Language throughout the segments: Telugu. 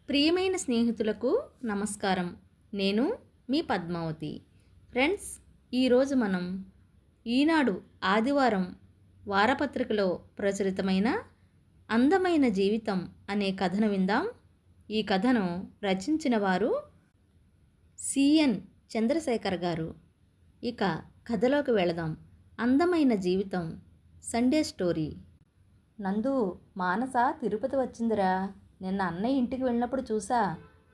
ప్రియమైన స్నేహితులకు నమస్కారం. నేను మీ పద్మావతి. ఫ్రెండ్స్, ఈరోజు మనం ఈనాడు ఆదివారం వారపత్రికలో ప్రచురితమైన అందమైన జీవితం అనే కథను విందాం. ఈ కథను రచించిన వారు సిఎన్ చంద్రశేఖర్ గారు. ఇక కథలోకి వెళదాం. అందమైన జీవితం సండే స్టోరీ. నందు, మానస తిరుపతి వచ్చిందిరా. నిన్న అన్నయ్య ఇంటికి వెళ్ళినప్పుడు చూసా.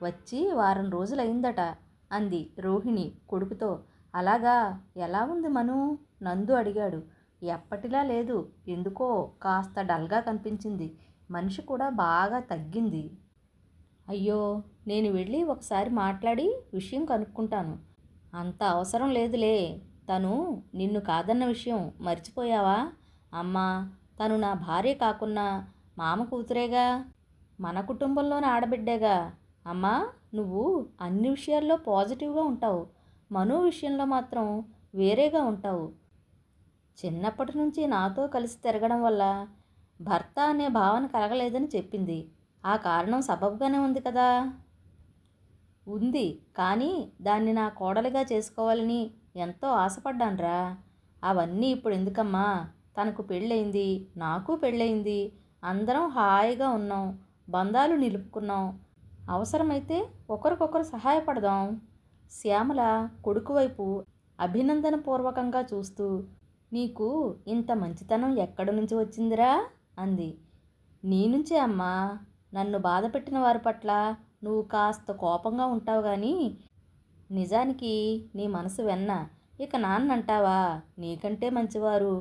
వచ్చి వారం రోజులైందట అంది రోహిణి కొడుకుతో. అలాగా, ఎలా ఉంది మను? నందు అడిగాడు. ఎప్పటిలా లేదు, ఎందుకో కాస్త డల్గా కనిపించింది. మనిషి కూడా బాగా తగ్గింది. అయ్యో, నేను వెళ్ళి ఒకసారి మాట్లాడి విషయం కనుక్కుంటాను. అంత అవసరం లేదులే. తను నిన్ను కాదన్న విషయం మర్చిపోయావా? అమ్మా, తను నా భార్య కాకున్నా మామ కూతురేగా, మన కుటుంబంలోని ఆడబిడ్డేగా. అమ్మా, నువ్వు అన్ని విషయాల్లో పాజిటివ్గా ఉంటావు, మను విషయంలో మాత్రం వేరేగా ఉంటావు. చిన్నప్పటి నుంచి నాతో కలిసి తిరగడం వల్ల భర్త అనే భావన కలగలేదని చెప్పింది. ఆ కారణం సబబుగానే ఉంది కదా. ఉంది, కానీ దాన్ని నా కోడలిగా చేసుకోవాలని ఎంతో ఆశపడ్డానురా. అవన్నీ ఇప్పుడు ఎందుకమ్మా? తనకు పెళ్ళయింది, నాకు పెళ్ళయింది, అందరం హాయిగా ఉన్నాం, బంధాలు నిలుపుకున్నాం. అవసరమైతే ఒకరికొకరు సహాయపడదాం. శ్యామల కొడుకు వైపు అభినందనపూర్వకంగా చూస్తూ, నీకు ఇంత మంచితనం ఎక్కడి నుంచి వచ్చిందిరా అంది. నీ నుంచే అమ్మా. నన్ను బాధపెట్టిన వారి పట్ల నువ్వు కాస్త కోపంగా ఉంటావు కానీ నిజానికి నీ మనసు వెన్న. ఇక నాన్నంటావా? నీకంటే మంచివారు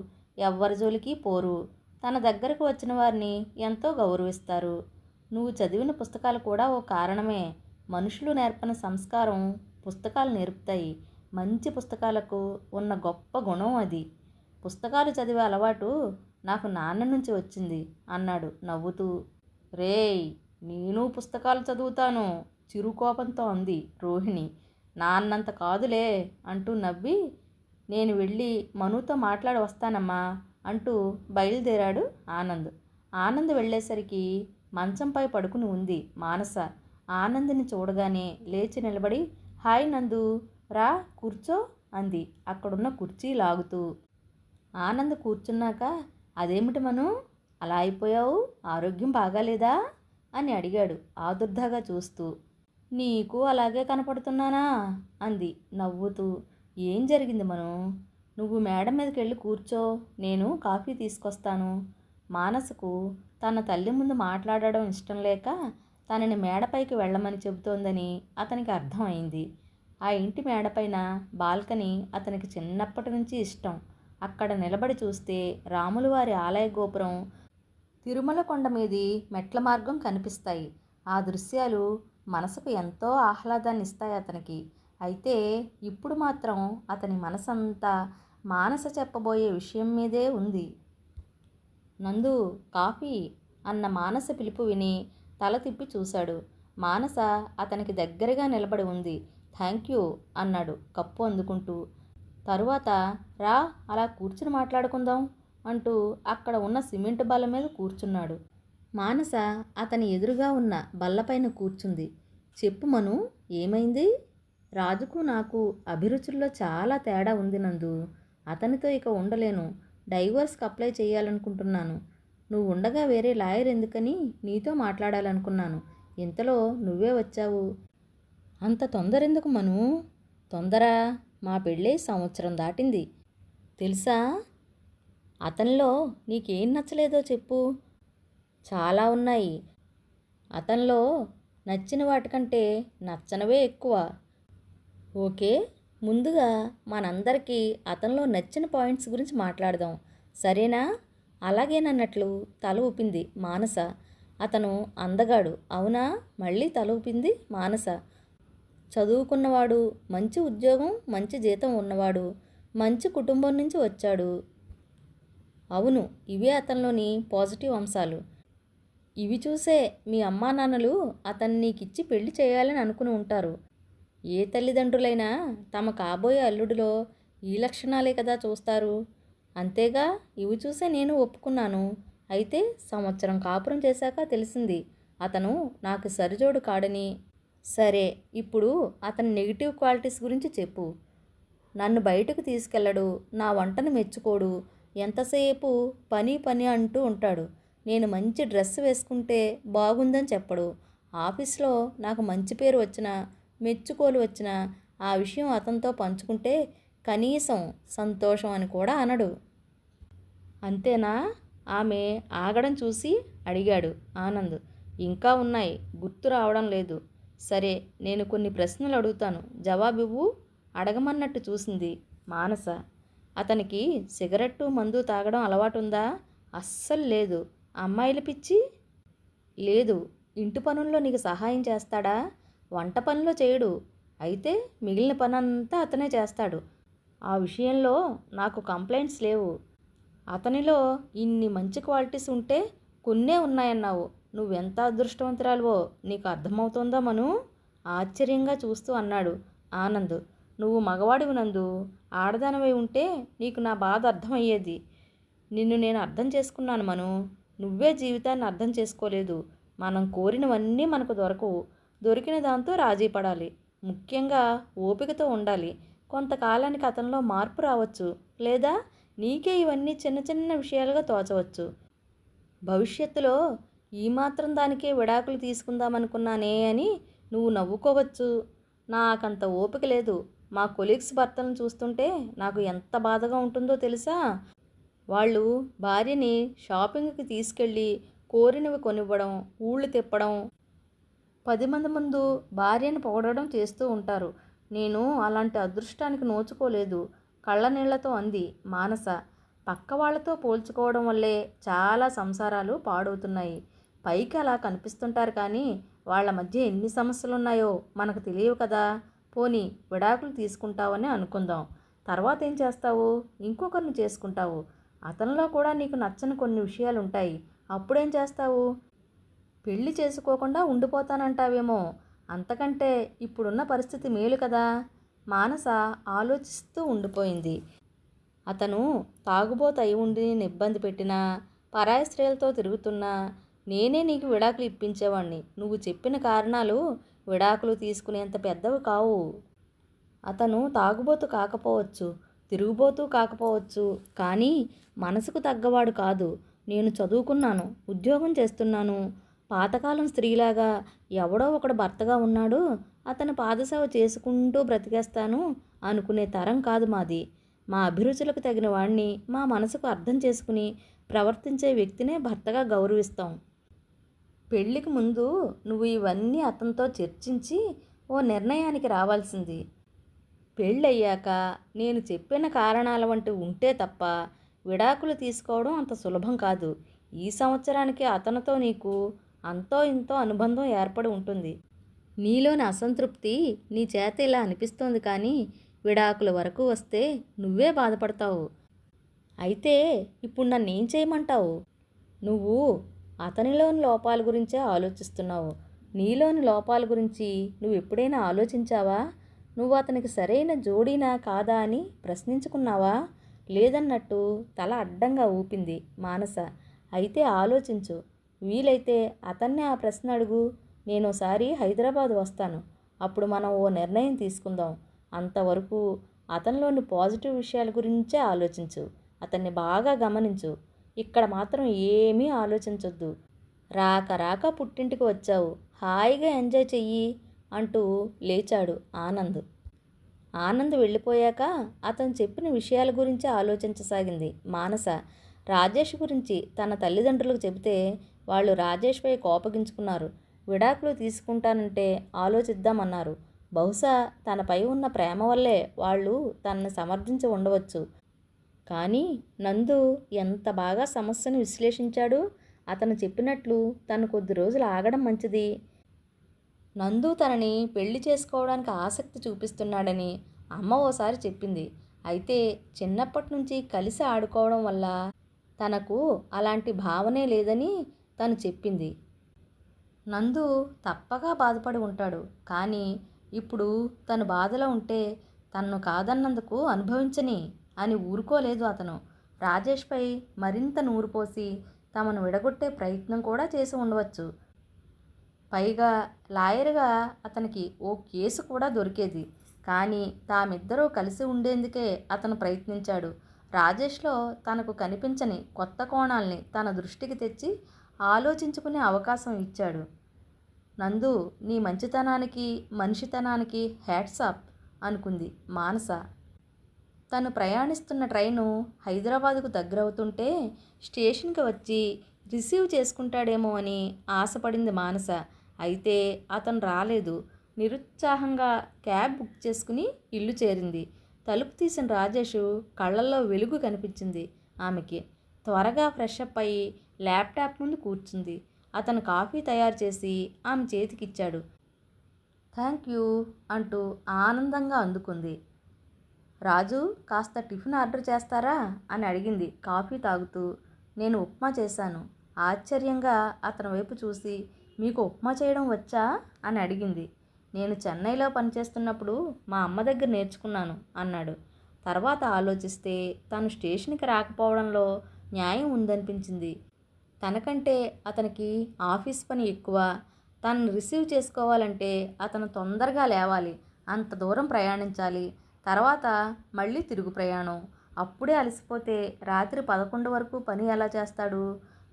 ఎవ్వరి జోలికి పోరు. తన దగ్గరకు వచ్చిన వారిని ఎంతో గౌరవిస్తారు. నువ్వు చదివిన పుస్తకాలు కూడా ఓ కారణమే. మనుషులు నేర్పని సంస్కారం పుస్తకాలు నేర్పుతాయి. మంచి పుస్తకాలకు ఉన్న గొప్ప గుణం అది. పుస్తకాలు చదివే అలవాటు నాకు నాన్న నుంచి వచ్చింది అన్నాడు నవ్వుతూ. రేయ్, నేను పుస్తకాలు చదువుతాను, చిరుకోపంతో అంది రోహిణి. నాన్నంత కాదులే అంటూ నవ్వి, నేను వెళ్ళి మనుతో మాట్లాడి వస్తానమ్మా అంటూ బయలుదేరాడు ఆనంద్. ఆనంద్ వెళ్ళేసరికి మంచంపై పడుకుని ఉంది మానస. ఆనంద్ని చూడగానే లేచి నిలబడి, హాయ్ నందు, రా కూర్చో అంది అక్కడున్న కుర్చీ లాగుతూ. ఆనంద్ కూర్చున్నాక, అదేమిటి మను అలా అయిపోయావు? ఆరోగ్యం బాగాలేదా అని అడిగాడు ఆదుర్దాగా చూస్తూ. నీకు అలాగే కనపడుతున్నానా అంది నవ్వుతూ. ఏం జరిగింది మను? నువ్వు మేడ మీదకి వెళ్ళి కూర్చో, నేను కాఫీ తీసుకొస్తాను. మానసకు తన తల్లి ముందు మాట్లాడడం ఇష్టం లేక తనని మేడపైకి వెళ్ళమని చెబుతోందని అతనికి అర్థమైంది. ఆ ఇంటి మేడపైన బాల్కనీ అతనికి చిన్నప్పటి నుంచి ఇష్టం. అక్కడ నిలబడి చూస్తే రాములవారి ఆలయ గోపురం, తిరుమల కొండ మీది మెట్ల మార్గం కనిపిస్తాయి. ఆ దృశ్యాలు మనసుకు ఎంతో ఆహ్లాదాన్ని ఇస్తాయి అతనికి. అయితే ఇప్పుడు మాత్రం అతని మనసంతా మానస చెప్పబోయే విషయం మీదే ఉంది. నందు, కాఫీ అన్న మానస పిలుపు విని తల తిప్పి చూశాడు. మానస అతనికి దగ్గరగా నిలబడి ఉంది. థ్యాంక్ యూ అన్నాడు కప్పు అందుకుంటూ. తరువాత, రా అలా కూర్చుని మాట్లాడుకుందాం అంటూ అక్కడ ఉన్న సిమెంట్ బల్ల మీద కూర్చున్నాడు. మానస అతని ఎదురుగా ఉన్న బల్లపైన కూర్చుంది. చెప్పు మను, ఏమైంది? రాజుకు నాకు అభిరుచుల్లో చాలా తేడా ఉంది నందు. అతనితో ఇక ఉండలేను. డైవోర్స్కి అప్లై చేయాలనుకుంటున్నాను. నువ్వు ఉండగా వేరే లాయర్ ఎందుకని నీతో మాట్లాడాలనుకున్నాను. ఇంతలో నువ్వే వచ్చావు. అంత తొందర ఎందుకు మను? తొందర? మా పెళ్ళై సంవత్సరం దాటింది తెలుసా? అతనిలో నీకేం నచ్చలేదో చెప్పు. చాలా ఉన్నాయి. అతనిలో నచ్చిన వాటికంటే నచ్చనివే ఎక్కువ. ఓకే, ముందుగా మనందరికీ అతనిలో నచ్చిన పాయింట్స్ గురించి మాట్లాడదాం, సరేనా? అలాగేనన్నట్లు తల ఊపింది మానస. అతను అందగాడు, అవునా? మళ్ళీ తల ఊపింది మానస. చదువుకున్నవాడు, మంచి ఉద్యోగం, మంచి జీతం ఉన్నవాడు, మంచి కుటుంబం నుంచి వచ్చాడు. అవును, ఇవే అతనిలోని పాజిటివ్ అంశాలు. ఇవి చూసే మీ అమ్మా నాన్నలు అతన్ని నీకిచ్చి పెళ్లి చేయాలని అనుకుని ఉంటారు. ఏ తల్లిదండ్రులైనా తమ కాబోయే అల్లుడిలో ఈ లక్షణాలే కదా చూస్తారు. అంతేగా, ఇవి చూసే నేను ఒప్పుకున్నాను. అయితే సంవత్సరం కాపురం చేశాక తెలిసింది అతను నాకు సరిజోడు కాడని. సరే, ఇప్పుడు అతని నెగిటివ్ క్వాలిటీస్ గురించి చెప్పు. నన్ను బయటకు తీసుకెళ్ళడు, నా వంటను మెచ్చుకోడు, ఎంతసేపు పని పని అంటూ ఉంటాడు. నేను మంచి డ్రెస్ వేసుకుంటే బాగుందని చెప్పడు. ఆఫీస్లో నాకు మంచి పేరు వచ్చినా, మెచ్చుకోలు వచ్చినా ఆ విషయం అతనితో పంచుకుంటే కనీసం సంతోషం అని కూడా అనడు. అంతేనా? ఆమె ఆగడం చూసి అడిగాడు ఆనంద్. ఇంకా ఉన్నాయి, గుర్తు రావడం లేదు. సరే, నేను కొన్ని ప్రశ్నలు అడుగుతాను, జవాబివ్వు. అడగమన్నట్టు చూసింది మానస. అతనికి సిగరెట్టు మందు తాగడం అలవాటుందా? అస్సలు లేదు. అమ్మాయిల పిచ్చి? లేదు. ఇంటి పనుల్లో నీకు సహాయం చేస్తాడా? వంట పనిలో చేయడు. అయితే మిగిలిన పనంతా అతనే చేస్తాడు. ఆ విషయంలో నాకు కంప్లైంట్స్ లేవు. అతనిలో ఇన్ని మంచి క్వాలిటీస్ ఉంటే కొన్నే ఉన్నాయన్నావు. నువ్వెంత అదృష్టవంతురాలువో నీకు అర్థమవుతోందా మను? ఆశ్చర్యంగా చూస్తూ అన్నాడు ఆనంద్. నువ్వు మగవాడివి నందు, ఆడదానివై ఉంటే నీకు నా బాధ అర్థమయ్యేది. నిన్ను నేను అర్థం చేసుకున్నాను మను. నువ్వే జీవితాన్ని అర్థం చేసుకోలేదు. మనం కోరినవన్నీ మనకు దొరకవు. దొరికిన దాంతో రాజీ పడాలి. ముఖ్యంగా ఓపికతో ఉండాలి. కొంతకాలానికి అతనిలో మార్పు రావచ్చు, లేదా నీకే ఇవన్నీ చిన్న చిన్న విషయాలుగా తోచవచ్చు. భవిష్యత్తులో ఈ మాత్రం దానికే విడాకులు తీసుకుందామనుకున్నానే అని నువ్వు నవ్వుకోవచ్చు. నాకంత ఓపిక లేదు. మా కొలీగ్స్ భర్తలను చూస్తుంటే నాకు ఎంత బాధగా ఉంటుందో తెలుసా? వాళ్ళు భార్యని షాపింగ్కి తీసుకెళ్ళి కోరినవి కొనివ్వడం, ఊళ్ళు తిప్పడం, 10 మంది ముందు భార్యను పొగడడం చేస్తూ ఉంటారు. నేను అలాంటి అదృష్టానికి నోచుకోలేదు, కళ్ళనీళ్లతో అంది మానస. పక్క వాళ్లతో పోల్చుకోవడం వల్లే చాలా సంసారాలు పాడవుతున్నాయి. పైకి అలా కనిపిస్తుంటారు కానీ వాళ్ళ మధ్య ఎన్ని సమస్యలున్నాయో మనకు తెలియవు కదా. పోనీ విడాకులు తీసుకుంటావని అనుకుందాం. తర్వాత ఏం చేస్తావు? ఇంకొకరిని చేసుకుంటావు. అతనిలో కూడా నీకు నచ్చని కొన్ని విషయాలు ఉంటాయి. అప్పుడేం చేస్తావు? పెళ్లి చేసుకోకుండా ఉండిపోతానంటావేమో. అంతకంటే ఇప్పుడున్న పరిస్థితి మేలు కదా. మానస ఆలోచిస్తూ ఉండిపోయింది. అతను తాగుబోతు అయి ఉండి నిన్ను ఇబ్బంది పెట్టినా, పరాయి స్త్రీలతో తిరుగుతున్నా నేనే నీకు విడాకులు ఇప్పించేవాణ్ణి. నువ్వు చెప్పిన కారణాలు విడాకులు తీసుకునేంత పెద్దవి కావు. అతను తాగుబోతు కాకపోవచ్చు, తిరుగుబోతూ కాకపోవచ్చు, కానీ మనసుకు తగ్గవాడు కాదు. నేను చదువుకున్నాను, ఉద్యోగం చేస్తున్నాను. పాతకాలం స్త్రీలాగా ఎవడో ఒకడు భర్తగా ఉన్నాడు, అతని పాదసేవ చేసుకుంటూ బ్రతికేస్తాను అనుకునే తరం కాదు మాది. మా అభిరుచులకు తగిన వాణ్ణి, మా మనసుకు అర్థం చేసుకుని ప్రవర్తించే వ్యక్తినే భర్తగా గౌరవిస్తాం. పెళ్ళికి ముందు నువ్వు ఇవన్నీ అతనితో చర్చించి ఓ నిర్ణయానికి రావాల్సింది. పెళ్ళయ్యాక నేను చెప్పిన కారణాల వంటివి ఉంటే తప్ప విడాకులు తీసుకోవడం అంత సులభం కాదు. ఈ సంవత్సరానికి అతనితో నీకు అంతో ఇంతో అనుబంధం ఏర్పడి ఉంటుంది. నీలోని అసంతృప్తి నీ చేత ఇలా అనిపిస్తోంది కానీ విడాకుల వరకు వస్తే నువ్వే బాధపడతావు. అయితే ఇప్పుడు నన్నేం చేయమంటావు? నువ్వు అతనిలోని లోపాల గురించే ఆలోచిస్తున్నావు. నీలోని లోపాల గురించి నువ్వు ఎప్పుడైనా ఆలోచించావా? నువ్వు అతనికి సరైన జోడీనా కాదా అని ప్రశ్నించుకున్నావా? లేదన్నట్టు తల అడ్డంగా ఊపింది మానస. అయితే ఆలోచించు. వీలైతే అతన్నే ఆ ప్రశ్న అడుగు. నేనోసారి హైదరాబాద్ వస్తాను, అప్పుడు మనం ఓ నిర్ణయం తీసుకుందాం. అంతవరకు అతనిలోని పాజిటివ్ విషయాల గురించే ఆలోచించు. అతన్ని బాగా గమనించు. ఇక్కడ మాత్రం ఏమీ ఆలోచించొద్దు. రాక రాక పుట్టింటికి వచ్చావు, హాయిగా ఎంజాయ్ చెయ్యి అంటూ లేచాడు ఆనంద్. ఆనంద్ వెళ్ళిపోయాక అతను చెప్పిన విషయాల గురించి ఆలోచించసాగింది మానస. రాజేష్ గురించి తన తల్లిదండ్రులకు చెబితే వాళ్ళు రాజేష్పై కోపగించుకున్నారు. విడాకులు తీసుకుంటానంటే ఆలోచిద్దామన్నారు. బహుశా తనపై ఉన్న ప్రేమ వల్లే వాళ్ళు తనని సమర్థించి ఉండవచ్చు. కానీ నందు ఎంత బాగా సమస్యను విశ్లేషించాడు. అతను చెప్పినట్లు తను కొద్ది రోజులు ఆగడం మంచిది. నందు తనని పెళ్లి చేసుకోవడానికి ఆసక్తి చూపిస్తున్నాడని అమ్మ ఓసారి చెప్పింది. అయితే చిన్నప్పటి నుంచి కలిసి ఆడుకోవడం వల్ల తనకు అలాంటి భావనే లేదని తను చెప్పింది. నందు తప్పగా బాధపడి ఉంటాడు. కానీ ఇప్పుడు తను బాధలో ఉంటే తన్ను కాదన్నందుకు అనుభవించని అని ఊరుకోలేదు అతను. రాజేష్పై మరింత నూరు పోసి తమను విడగొట్టే ప్రయత్నం కూడా చేసి ఉండవచ్చు. పైగా లాయర్గా అతనికి ఓ కేసు కూడా దొరికేది. కానీ తామిద్దరూ కలిసి ఉండేందుకే అతను ప్రయత్నించాడు. రాజేష్లో తనకు కనిపించని కొత్త కోణాల్ని తన దృష్టికి తెచ్చి ఆలోచించుకునే అవకాశం ఇచ్చాడు. నందు, నీ మంచితనానికి మనిషితనానికి హ్యాట్స్ ఆఫ్ అనుకుంది మానస. తను ప్రయాణిస్తున్న ట్రైను హైదరాబాదుకు దగ్గరవుతుంటే స్టేషన్కి వచ్చి రిసీవ్ చేసుకుంటాడేమో అని ఆశపడింది మానస. అయితే అతను రాలేదు. నిరుత్సాహంగా క్యాబ్ బుక్ చేసుకుని ఇల్లు చేరింది. తలుపు తీసిన రాజేష్ కళ్ళల్లో వెలుగు కనిపించింది ఆమెకి. త్వరగా ఫ్రెష్ అప్ అయ్యి ల్యాప్టాప్ ముందు కూర్చుంది. అతను కాఫీ తయారు చేసి ఆమె చేతికిచ్చాడు. థ్యాంక్ యూ అంటూ ఆనందంగా అందుకుంది. రాజు, కాస్త టిఫిన్ ఆర్డర్ చేస్తారా అని అడిగింది కాఫీ తాగుతూ. నేను ఉప్మా చేశాను. ఆశ్చర్యంగా అతని వైపు చూసి, మీకు ఉప్మా చేయడం వచ్చా అని అడిగింది. నేను చెన్నైలో పనిచేస్తున్నప్పుడు మా అమ్మ దగ్గర నేర్చుకున్నాను అన్నాడు. తర్వాత ఆలోచిస్తే తను స్టేషన్కి రాకపోవడంలో న్యాయం ఉందనిపించింది. తనకంటే అతనికి ఆఫీస్ పని ఎక్కువ. తనను రిసీవ్ చేసుకోవాలంటే అతను తొందరగా లేవాలి, అంత దూరం ప్రయాణించాలి, తర్వాత మళ్ళీ తిరుగు ప్రయాణం. అప్పుడే అలసిపోతే రాత్రి 11 వరకు పని ఎలా చేస్తాడు?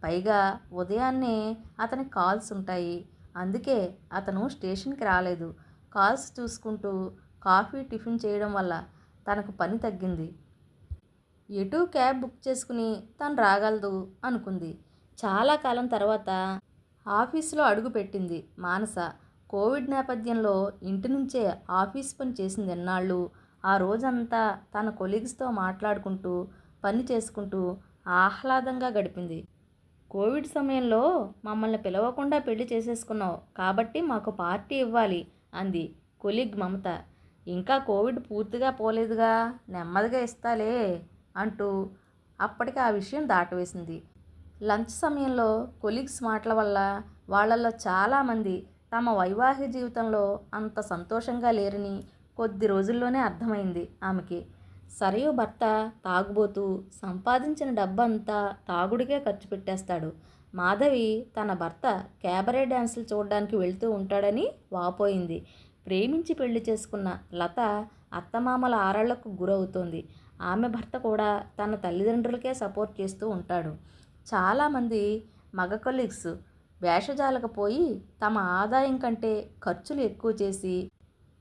పైగా ఉదయాన్నే అతనికి కాల్స్ ఉంటాయి. అందుకే అతను స్టేషన్కి రాలేదు. కాల్స్ చూసుకుంటూ కాఫీ టిఫిన్ చేయడం వల్ల తనకు పని తగ్గింది. ఎటూ క్యాబ్ బుక్ చేసుకుని తను రాగలదు అనుకుంది. చాలా కాలం తర్వాత ఆఫీసులో అడుగుపెట్టింది మానస. కోవిడ్ నేపథ్యంలో ఇంటి నుంచే ఆఫీస్ పని చేసింది ఎన్నాళ్ళు. ఆ రోజంతా తన కొలీగ్స్తో మాట్లాడుకుంటూ పని చేసుకుంటూ ఆహ్లాదంగా గడిపింది. కోవిడ్ సమయంలో మమ్మల్ని పిలవకుండా పెళ్లి చేసేసుకున్నావు కాబట్టి మాకు పార్టీ ఇవ్వాలి అంది కొలీగ్ మమత. ఇంకా కోవిడ్ పూర్తిగా పోలేదుగా, నెమ్మదిగా ఇస్తాలే అంటూ అప్పటికి ఆ విషయం దాటవేసింది. లంచ్ సమయంలో కొలీగ్స్ మాటల వల్ల వాళ్ళల్లో చాలామంది తమ వైవాహిక జీవితంలో అంత సంతోషంగా లేరని కొద్ది రోజుల్లోనే అర్థమైంది ఆమెకి. సరయు భర్త తాగుబోతూ సంపాదించిన డబ్బంతా తాగుడికే ఖర్చు పెట్టేస్తాడు. మాధవి తన భర్త క్యాబరే డ్యాన్సులు చూడడానికి వెళ్తూ ఉంటాడని వాపోయింది. ప్రేమించి పెళ్లి చేసుకున్న లత అత్తమామల ఆరళ్లకు గురవుతోంది. ఆమె భర్త కూడా తన తల్లిదండ్రులకే సపోర్ట్ చేస్తూ ఉంటాడు. చాలామంది మగ కొలీగ్స్ వేషజాలకు పోయి తమ ఆదాయం కంటే ఖర్చులు ఎక్కువ చేసి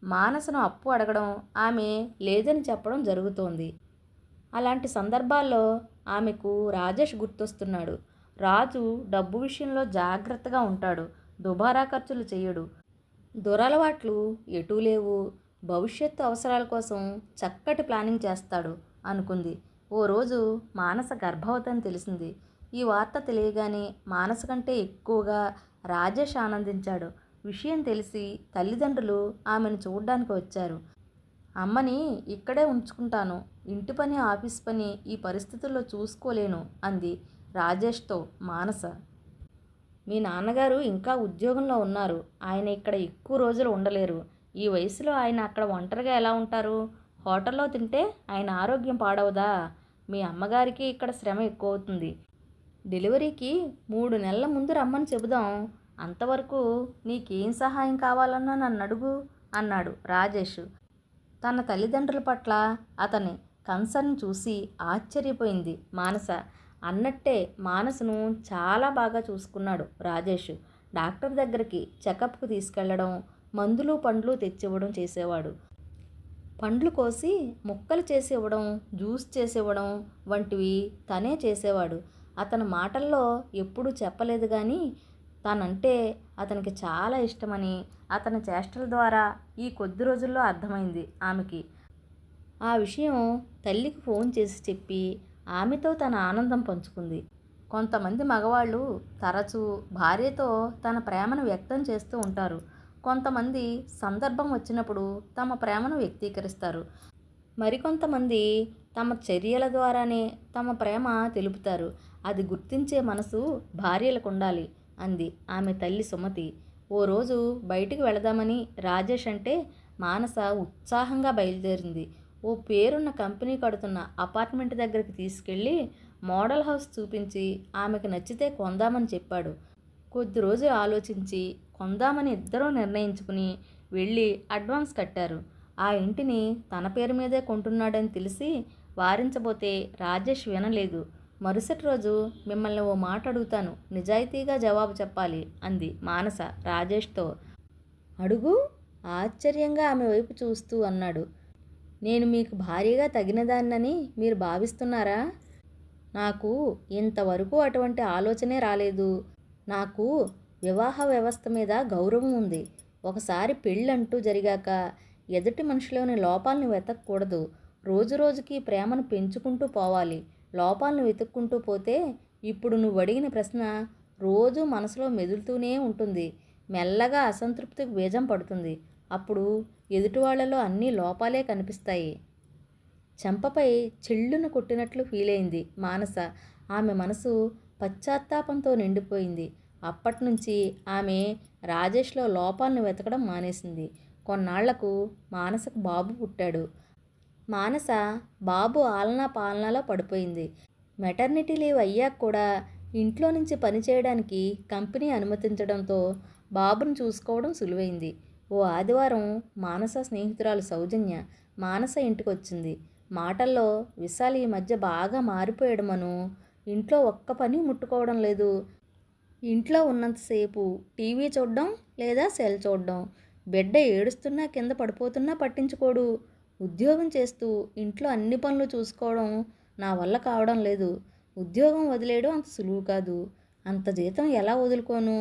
మానసను అప్పు అడగడం, ఆమె లేదని చెప్పడం జరుగుతోంది. అలాంటి సందర్భాల్లో ఆమెకు రాజేష్ గుర్తొస్తున్నాడు. రాజు డబ్బు విషయంలో జాగ్రత్తగా ఉంటాడు. దుబారా ఖర్చులు చేయడు. దురలవాట్లు ఎటూ లేవు. భవిష్యత్తు అవసరాల కోసం చక్కటి ప్లానింగ్ చేస్తాడు అనుకుంది. ఓ రోజు మానస గర్భవతి అని తెలిసింది. ఈ వార్త తెలియగానే మానస కంటే ఎక్కువగా రాజేష్ ఆనందించాడు. విషయం తెలిసి తల్లిదండ్రులు ఆమెను చూడ్డానికి వచ్చారు. అమ్మని ఇక్కడే ఉంచుకుంటాను, ఇంటి పని ఆఫీస్ పని ఈ పరిస్థితుల్లో చూసుకోలేను అంది రాజేష్తో మానస. మీ నాన్నగారు ఇంకా ఉద్యోగంలో ఉన్నారు. ఆయన ఇక్కడ ఎక్కువ రోజులు ఉండలేరు. ఈ వయసులో ఆయన అక్కడ ఒంటరిగా ఎలా ఉంటారు? హోటల్లో తింటే ఆయన ఆరోగ్యం పాడవదా? మీ అమ్మగారికి ఇక్కడ శ్రమ ఎక్కువ అవుతుంది. డెలివరీకి 3 నెలల ముందు రమ్మని చెబుదాం. అంతవరకు నీకేం సహాయం కావాలన్నా నన్ను అడుగు అన్నాడు రాజేష్. తన తల్లిదండ్రుల పట్ల అతని కన్సర్న్ చూసి ఆశ్చర్యపోయింది మానస. అన్నట్టే మానసను చాలా బాగా చూసుకున్నాడు రాజేష్. డాక్టర్ దగ్గరికి చెకప్కు తీసుకెళ్లడం, మందులు పండ్లు తెచ్చివ్వడం చేసేవాడు. పండ్లు కోసి ముక్కలు చేసి ఇవ్వడం, జ్యూస్ చేసి ఇవ్వడం వంటివి తనే చేసేవాడు. అతని మాటల్లో ఎప్పుడూ చెప్పలేదు కానీ తనంటే అతనికి చాలా ఇష్టమని అతని చేష్టల ద్వారా ఈ కొద్ది రోజుల్లో అర్థమైంది ఆమెకి. ఆ విషయం తల్లికి ఫోన్ చేసి చెప్పి ఆమెతో తన ఆనందం పంచుకుంది. కొంతమంది మగవాళ్ళు తరచూ భార్యతో తన ప్రేమను వ్యక్తం చేస్తూ ఉంటారు. కొంతమంది సందర్భం వచ్చినప్పుడు తమ ప్రేమను వ్యక్తీకరిస్తారు. మరికొంతమంది తమ చర్యల ద్వారానే తమ ప్రేమ తెలుపుతారు. అది గుర్తించే మనసు భార్యలకు ఉండాలి అంది ఆమె తల్లి సుమతి. ఓ రోజు బయటికి వెళదామని రాజేష్ అంటే మానస ఉత్సాహంగా బయలుదేరింది. ఓ పేరున్న కంపెనీ కడుతున్న అపార్ట్మెంట్ దగ్గరికి తీసుకెళ్ళి మోడల్ హౌస్ చూపించి ఆమెకు నచ్చితే కొందామని చెప్పాడు. కొద్ది రోజులు ఆలోచించి కొందామని ఇద్దరూ నిర్ణయించుకుని వెళ్ళి అడ్వాన్స్ కట్టారు. ఆ ఇంటిని తన పేరు మీదే కొంటున్నాడని తెలిసి వారించబోతే రాజేష్ వినలేదు. మరుసటి రోజు మిమ్మల్ని ఓ మాట అడుగుతాను, నిజాయితీగా జవాబు చెప్పాలి అంది మానస రాజేష్తో. అడుగు, ఆశ్చర్యంగా ఆమె వైపు చూస్తూ అన్నాడు. నేను మీకు భార్యగా తగినదాన్నని మీరు భావిస్తున్నారా? నాకు ఇంతవరకు అటువంటి ఆలోచనే రాలేదు. నాకు వివాహ వ్యవస్థ మీద గౌరవం ఉంది. ఒకసారి పెళ్ళంటూ జరిగాక ఎదుటి మనిషిలోని లోపాలను వెతకూడదు. రోజు రోజుకి ప్రేమను పెంచుకుంటూ పోవాలి. లోపాలను వెతుక్కుంటూ పోతే ఇప్పుడు నువ్వు అడిగిన ప్రశ్న రోజు మనసులో మెదులుతూనే ఉంటుంది. మెల్లగా అసంతృప్తికి బీజం పడుతుంది. అప్పుడు ఎదుటివాళ్లలో అన్ని లోపాలే కనిపిస్తాయి. చెంపపై చెళ్ళును కొట్టినట్లు ఫీల్ అయింది మానస. ఆమె మనసు పశ్చాత్తాపంతో నిండిపోయింది. అప్పట్నుంచి ఆమె రాజేష్లో లోపాలను వెతకడం మానేసింది. కొన్నాళ్లకు మానసకు బాబు పుట్టాడు. మానస బాబు ఆలనా పాలనాలో పడిపోయింది. మెటర్నిటీ లీవ్ అయ్యాక కూడా ఇంట్లో నుంచి పనిచేయడానికి కంపెనీ అనుమతించడంతో బాబును చూసుకోవడం సులువైంది. ఓ ఆదివారం మానస స్నేహితురాలు సౌజన్య మానస ఇంటికొచ్చింది. మాటల్లో విశాల్ ఈ మధ్య బాగా మారిపోయాడమను, ఇంట్లో ఒక్క పని ముట్టుకోవడం లేదు. ఇంట్లో ఉన్నంతసేపు టీవీ చూడడం లేదా సెల్ చూడడం. బిడ్డ ఏడుస్తున్నా కింద పడిపోతున్నా పట్టించుకోడు. ఉద్యోగం చేస్తూ ఇంట్లో అన్ని పనులు చూసుకోవడం నా వల్ల కావడం లేదు. ఉద్యోగం వదిలేయడం అంత సులువు కాదు. అంత జీతం ఎలా వదులుకోను?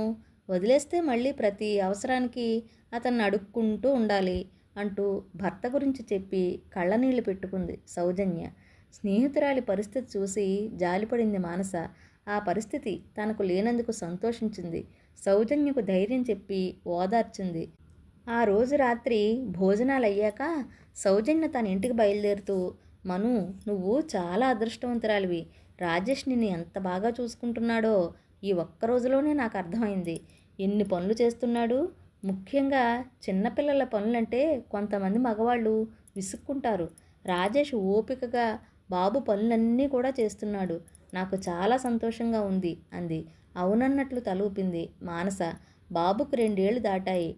వదిలేస్తే మళ్ళీ ప్రతి అవసరానికి అతన్ని అడుక్కుంటూ ఉండాలి అంటూ భర్త గురించి చెప్పి కళ్ళనీళ్లు పెట్టుకుంది సౌజన్య. స్నేహితురాలి పరిస్థితి చూసి జాలిపడింది మానస. ఆ పరిస్థితి తనకు లేనందుకు సంతోషించింది. సౌజన్యకు ధైర్యం చెప్పి ఓదార్చింది. ఆ రోజు రాత్రి భోజనాలయ్యాక సౌజన్య తన ఇంటికి బయలుదేరుతూ, మను, నువ్వు చాలా అదృష్టవంతురాలివి. రాజేష్ నిన్ను ఎంత బాగా చూసుకుంటున్నాడో ఈ ఒక్క రోజులోనే నాకు అర్థమైంది. ఎన్ని పనులు చేస్తున్నాడు. ముఖ్యంగా చిన్నపిల్లల పనులంటే కొంతమంది మగవాళ్ళు విసుక్కుంటారు. రాజేష్ ఓపికగా బాబు పనులన్నీ కూడా చేస్తున్నాడు. నాకు చాలా సంతోషంగా ఉంది అంది. అవునన్నట్లు తల ఊపింది మానస. బాబుకు 2 ఏళ్లు దాటాయి.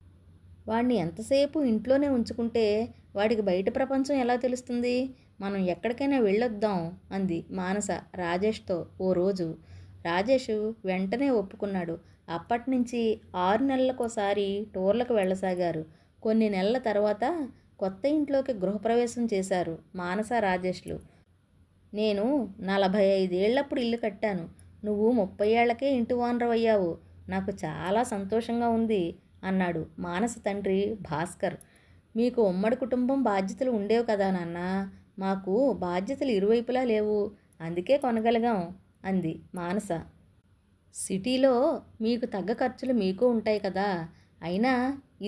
వాడిని ఎంతసేపు ఇంట్లోనే ఉంచుకుంటే వాడికి బయట ప్రపంచం ఎలా తెలుస్తుంది? మనం ఎక్కడికైనా వెళ్ళొద్దాం అంది మానస రాజేష్తో ఓ రోజు. రాజేష్ వెంటనే ఒప్పుకున్నాడు. అప్పటినుంచి 6 నెలలకోసారి టూర్లకు వెళ్ళసాగారు. కొన్ని నెలల తర్వాత కొత్త ఇంట్లోకి గృహప్రవేశం చేశారు మానస రాజేష్లు. నేను 45 ఏళ్లప్పుడు ఇల్లు కట్టాను. నువ్వు 30 ఏళ్లకే ఇంటి ఓనర్ అయ్యావు. నాకు చాలా సంతోషంగా ఉంది అన్నాడు మానస తండ్రి భాస్కర్. మీకు ఉమ్మడి కుటుంబం బాధ్యతలు ఉండేవి కదా నాన్న. మాకు బాధ్యతలు ఇరువైపులా లేవు. అందుకే కొనగలిగాం అంది మానస. సిటీలో మీకు తగ్గ ఖర్చులు మీకు ఉంటాయి కదా. అయినా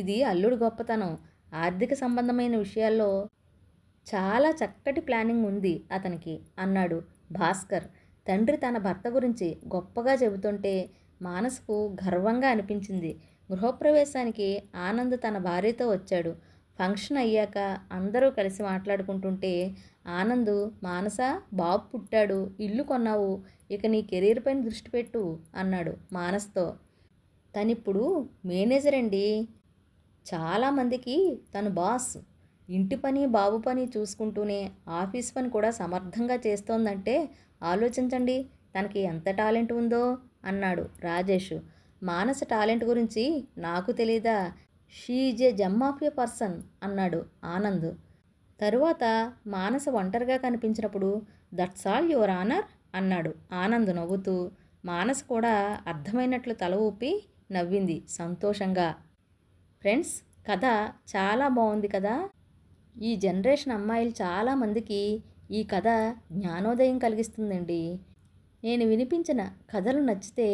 ఇది అల్లుడు గొప్పతనం. ఆర్థిక సంబంధమైన విషయాల్లో చాలా చక్కటి ప్లానింగ్ ఉంది అతనికి అన్నాడు భాస్కర్. తండ్రి తన భర్త గురించి గొప్పగా చెబుతుంటే మానసకు గర్వంగా అనిపించింది. గృహప్రవేశానికి ఆనంద్ తన భార్యతో వచ్చాడు. ఫంక్షన్ అయ్యాక అందరూ కలిసి మాట్లాడుకుంటుంటే ఆనంద్, మానస, బాబు పుట్టాడు, ఇల్లు కొన్నావు, ఇక నీ కెరీర్ పైన దృష్టి పెట్టు అన్నాడు మానస్తో. తనిప్పుడు మేనేజర్ అండి. చాలామందికి తను బాస్. ఇంటి పని బాబు పని చూసుకుంటూనే ఆఫీస్ పని కూడా సమర్థంగా చేస్తోందంటే ఆలోచించండి తనకి ఎంత టాలెంట్ ఉందో అన్నాడు రాజేష్. మానస టాలెంట్ గురించి నాకు తెలీదా? She is a gem of A person అన్నాడు ఆనంద్. తరువాత మానస ఒంటరిగా కనిపించినప్పుడు దట్స్ ఆల్ యువర్ ఆనర్ అన్నాడు ఆనంద్ నవ్వుతూ. మానస కూడా అర్థమైనట్లు తల ఊపి నవ్వింది సంతోషంగా. ఫ్రెండ్స్, కథ చాలా బాగుంది కదా. ఈ జనరేషన్ అమ్మాయిలు చాలామందికి ఈ కథ జ్ఞానోదయం కలిగిస్తుందండి. నేను వినిపించిన కథలు నచ్చితే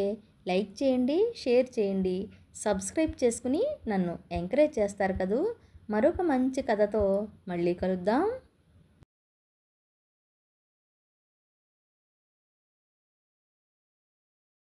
లైక్ చేయండి, షేర్ చేయండి, సబ్స్క్రైబ్ చేసుకుని నన్ను ఎంకరేజ్ చేస్తారు కదూ. మరొక మంచి కథతో మళ్ళీ కలుద్దాం.